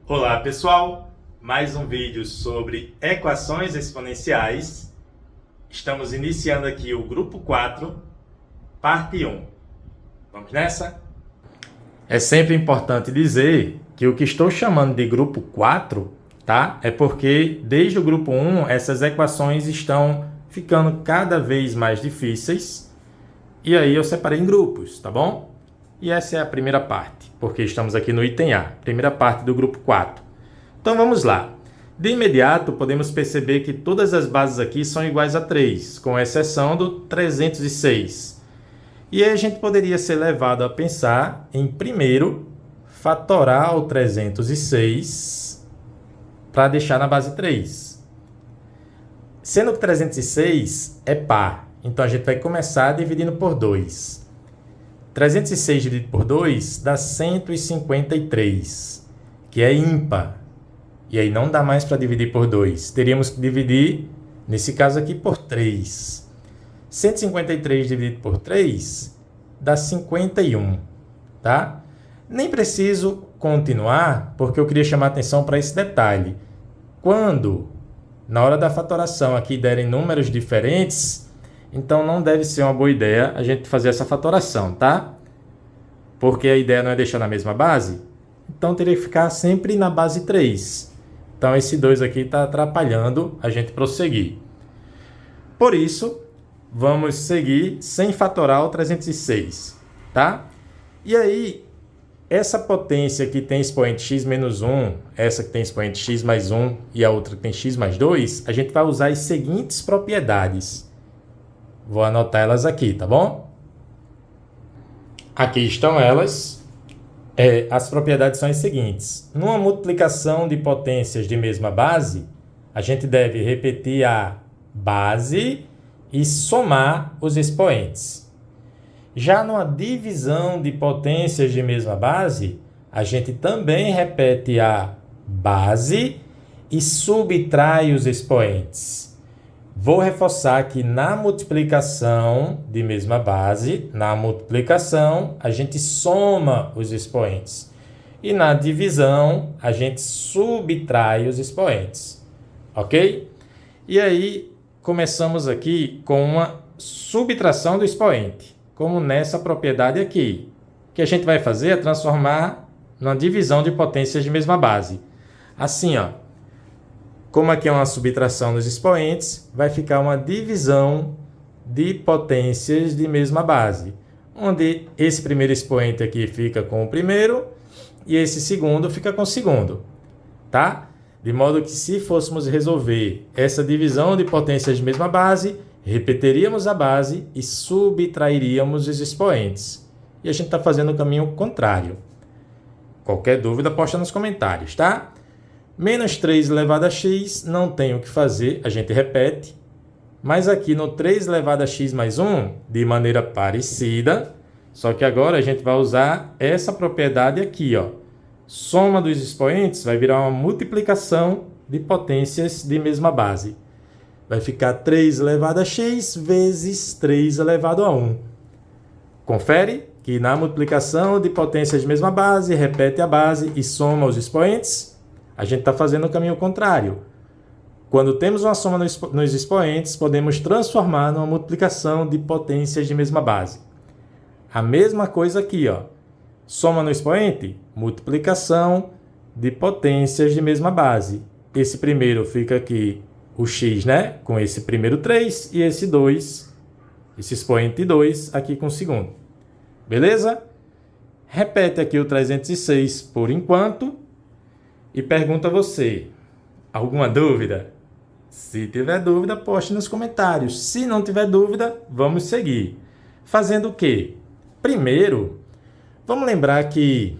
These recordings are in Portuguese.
Olá pessoal, mais um vídeo sobre equações exponenciais. Estamos iniciando aqui o grupo 4, parte 1. Vamos nessa? É sempre importante dizer que o que estou chamando de grupo 4, tá? É porque desde o grupo 1 essas equações estão ficando cada vez mais difíceis e aí eu separei em grupos, tá bom? E essa é a primeira parte, porque estamos aqui no item A, primeira parte do grupo 4. Então vamos lá. De imediato, podemos perceber que todas as bases aqui são iguais a 3, com exceção do 306. E aí a gente poderia ser levado a pensar em, primeiro, fatorar o 306 para deixar na base 3. Sendo que 306 é par, então a gente vai começar dividindo por 2. 306 dividido por 2 dá 153, que é ímpar. E aí não dá mais para dividir por 2. Teríamos que dividir, nesse caso aqui, por 3. 153 dividido por 3 dá 51, tá? Nem preciso continuar, porque eu queria chamar a atenção para esse detalhe. Quando, na hora da fatoração, aqui derem números diferentes, então não deve ser uma boa ideia a gente fazer essa fatoração, tá? Porque a ideia não é deixar na mesma base, então teria que ficar sempre na base 3. Então esse 2 aqui está atrapalhando a gente prosseguir. Por isso, vamos seguir sem fatorar o 306, tá? E aí, essa potência que tem expoente x menos 1, essa que tem expoente x mais 1 e a outra que tem x mais 2, a gente vai usar as seguintes propriedades. Vou anotar elas aqui, tá bom? Aqui estão elas. As propriedades são as seguintes. Numa multiplicação de potências de mesma base, a gente deve repetir a base e somar os expoentes. Já numa divisão de potências de mesma base, a gente também repete a base e subtrai os expoentes. Vou reforçar que na multiplicação de mesma base, na multiplicação, a gente soma os expoentes. E na divisão, a gente subtrai os expoentes. Ok? E aí, começamos aqui com uma subtração do expoente, como nessa propriedade aqui. O que a gente vai fazer é transformar numa divisão de potências de mesma base. Assim, ó. Como aqui é uma subtração dos expoentes, vai ficar uma divisão de potências de mesma base, onde esse primeiro expoente aqui fica com o primeiro e esse segundo fica com o segundo, tá? De modo que se fôssemos resolver essa divisão de potências de mesma base, repetiríamos a base e subtrairíamos os expoentes. E a gente está fazendo o caminho contrário. Qualquer dúvida, posta nos comentários, tá? Menos 3 elevado a x, não tem o que fazer, a gente repete. Mas aqui no 3 elevado a x mais 1, de maneira parecida, só que agora a gente vai usar essa propriedade aqui, ó. Soma dos expoentes vai virar uma multiplicação de potências de mesma base. Vai ficar 3 elevado a x vezes 3 elevado a 1. Confere que na multiplicação de potências de mesma base, repete a base e soma os expoentes. A gente está fazendo o caminho contrário. Quando temos uma soma nos expoentes, podemos transformar numa multiplicação de potências de mesma base. A mesma coisa aqui, ó. Soma no expoente, multiplicação de potências de mesma base. Esse primeiro fica aqui, o x, né? Com esse primeiro 3 e esse 2, esse expoente 2 aqui com o segundo. Beleza? Repete aqui o 306 por enquanto. E pergunto a você, alguma dúvida? Se tiver dúvida, poste nos comentários. Se não tiver dúvida, vamos seguir. Fazendo o quê? Primeiro, vamos lembrar que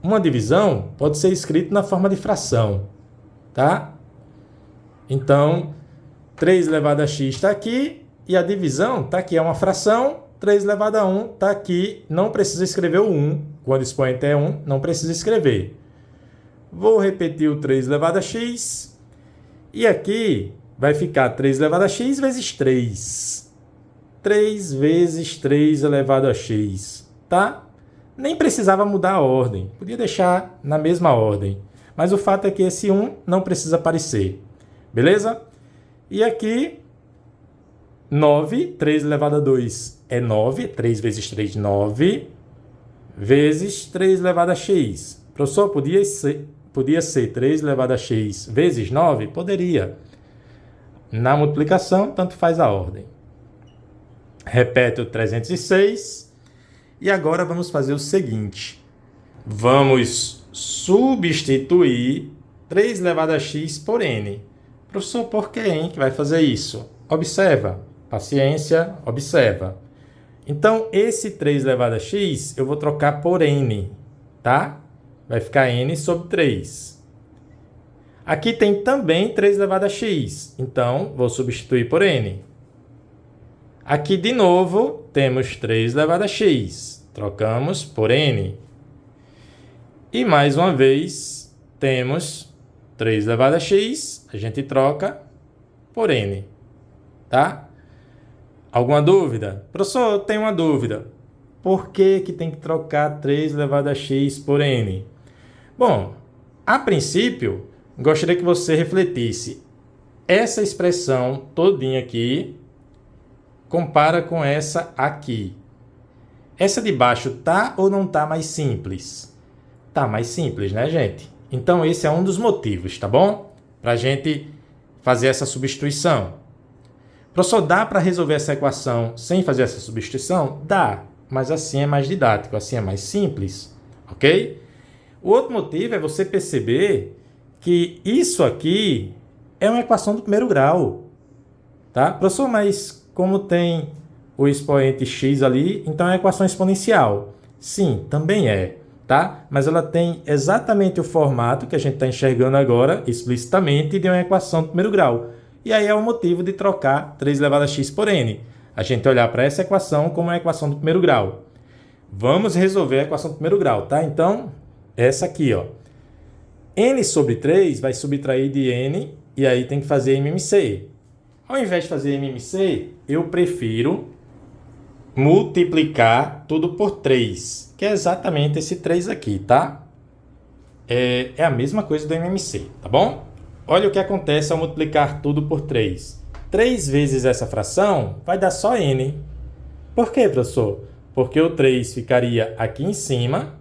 uma divisão pode ser escrita na forma de fração, tá? Então, 3 elevado a x está aqui e a divisão está aqui, é uma fração. 3 elevado a 1 está aqui, não precisa escrever o 1. Quando o expoente é 1, não precisa escrever. Vou repetir o 3 elevado a x. E aqui vai ficar 3 elevado a x vezes 3. 3 vezes 3 elevado a x, tá? Nem precisava mudar a ordem. Podia deixar na mesma ordem. Mas o fato é que esse 1 não precisa aparecer. Beleza? E aqui, 9, 3 elevado a 2 é 9. 3 vezes 3, 9. Vezes 3 elevado a x. Professor, podia ser 3 elevado a x vezes 9? Poderia. Na multiplicação, tanto faz a ordem. Repete o 306. E agora vamos fazer o seguinte. Vamos substituir 3 elevado a x por n. Professor, por que n que vai fazer isso? Observa. Paciência, observa. Então, esse 3 elevado a x, eu vou trocar por n, tá? Vai ficar n sobre 3. Aqui tem também 3 elevado a x, então vou substituir por n. Aqui, de novo, temos 3 elevado a x. Trocamos por n. E, mais uma vez, temos 3 elevado a x, a gente troca por n, tá? Alguma dúvida? Professor, eu tenho uma dúvida. Por que tem que trocar 3 elevado a x por n? Bom, a princípio, gostaria que você refletisse. Essa expressão todinha aqui compara com essa aqui. Essa de baixo tá ou não tá mais simples? Tá mais simples, né, gente? Então, esse é um dos motivos, tá bom? Para a gente fazer essa substituição. Professor, dá para resolver essa equação sem fazer essa substituição? Dá, mas assim é mais didático, assim é mais simples, ok? O outro motivo é você perceber que isso aqui é uma equação do primeiro grau, tá? Professor, mas como tem o expoente x ali, então é uma equação exponencial. Sim, também é, tá? Mas ela tem exatamente o formato que a gente está enxergando agora, explicitamente, de uma equação do primeiro grau. E aí é o motivo de trocar 3 elevado a x por n. A gente olhar para essa equação como uma equação do primeiro grau. Vamos resolver a equação do primeiro grau, tá? Então, essa aqui, ó. N sobre 3 vai subtrair de n, e aí tem que fazer MMC. Ao invés de fazer MMC, eu prefiro multiplicar tudo por 3, que é exatamente esse 3 aqui, tá? É a mesma coisa do MMC, tá bom? Olha o que acontece ao multiplicar tudo por 3. 3 vezes essa fração vai dar só n. Por quê, professor? Porque o 3 ficaria aqui em cima,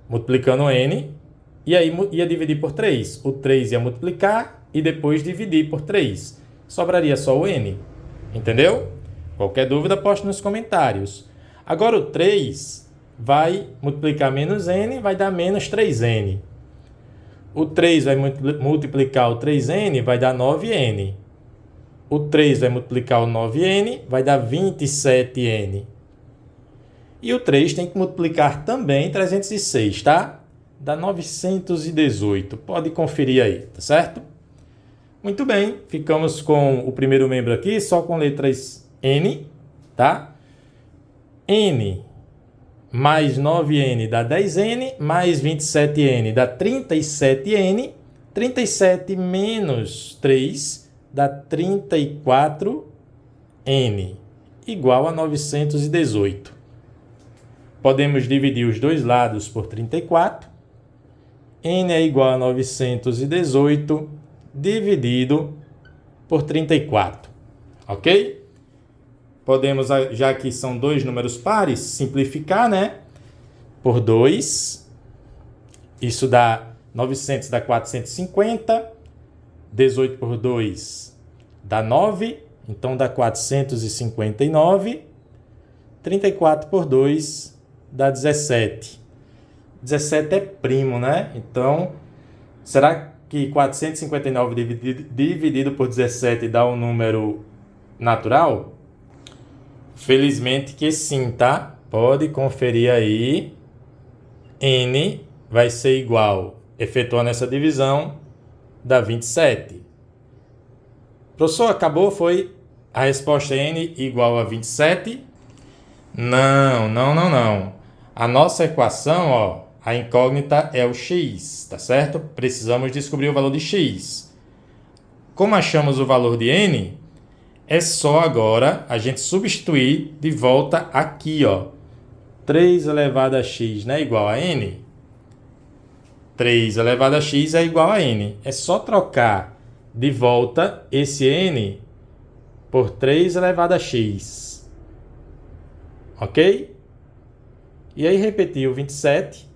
multiplicando n, e aí ia dividir por 3. O 3 ia multiplicar e depois dividir por 3. Sobraria só o n. Entendeu? Qualquer dúvida, poste nos comentários. Agora o 3 vai multiplicar menos n, vai dar menos 3n. O 3 vai multiplicar o 3n, vai dar 9n. O 3 vai multiplicar o 9n, vai dar 27n. E o 3 tem que multiplicar também 306, tá? Dá 918. Pode conferir aí, tá certo? Muito bem, ficamos com o primeiro membro aqui, só com letras n, tá? N mais 9n dá 10n, mais 27n dá 37n, 37 menos 3 dá 34n, igual a 918. Podemos dividir os dois lados por 34. N é igual a 918 dividido por 34. Ok? Podemos, já que são dois números pares, simplificar, né? Por 2. Isso dá 900, dá 450. 18 por 2 dá 9. Então, dá 459. 34 por 2 dá 17. 17 é primo, né? Então, será que 459 dividido por 17 dá um número natural? Felizmente que sim, tá? Pode conferir aí. N vai ser igual, efetuando essa divisão, dá 27. Professor, acabou? Foi a resposta N igual a 27? Não. A nossa equação, ó, a incógnita é o x, tá certo? Precisamos descobrir o valor de x. Como achamos o valor de n, é só agora a gente substituir de volta aqui, ó. 3 elevado a x não é igual a n? 3 elevado a x é igual a n. É só trocar de volta esse n por 3 elevado a x. Ok? E aí repetir o 27.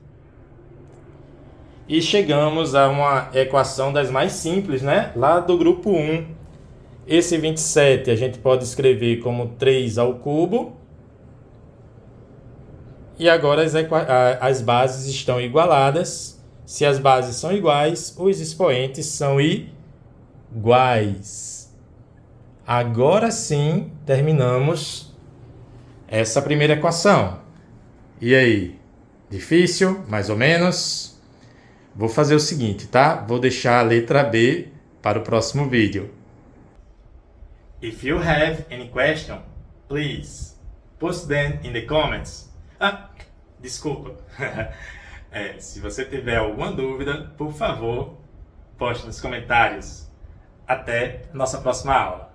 E chegamos a uma equação das mais simples, né? Lá do grupo 1. Esse 27 a gente pode escrever como 3 ao cubo. E agora as bases estão igualadas. Se as bases são iguais, os expoentes são iguais. Agora sim, terminamos essa primeira equação. E aí? Difícil? Mais ou menos? Vou fazer o seguinte, tá? Vou deixar a letra B para o próximo vídeo. If you have any question, please post them in the comments. Desculpa. Se você tiver alguma dúvida, por favor, poste nos comentários. Até nossa próxima aula.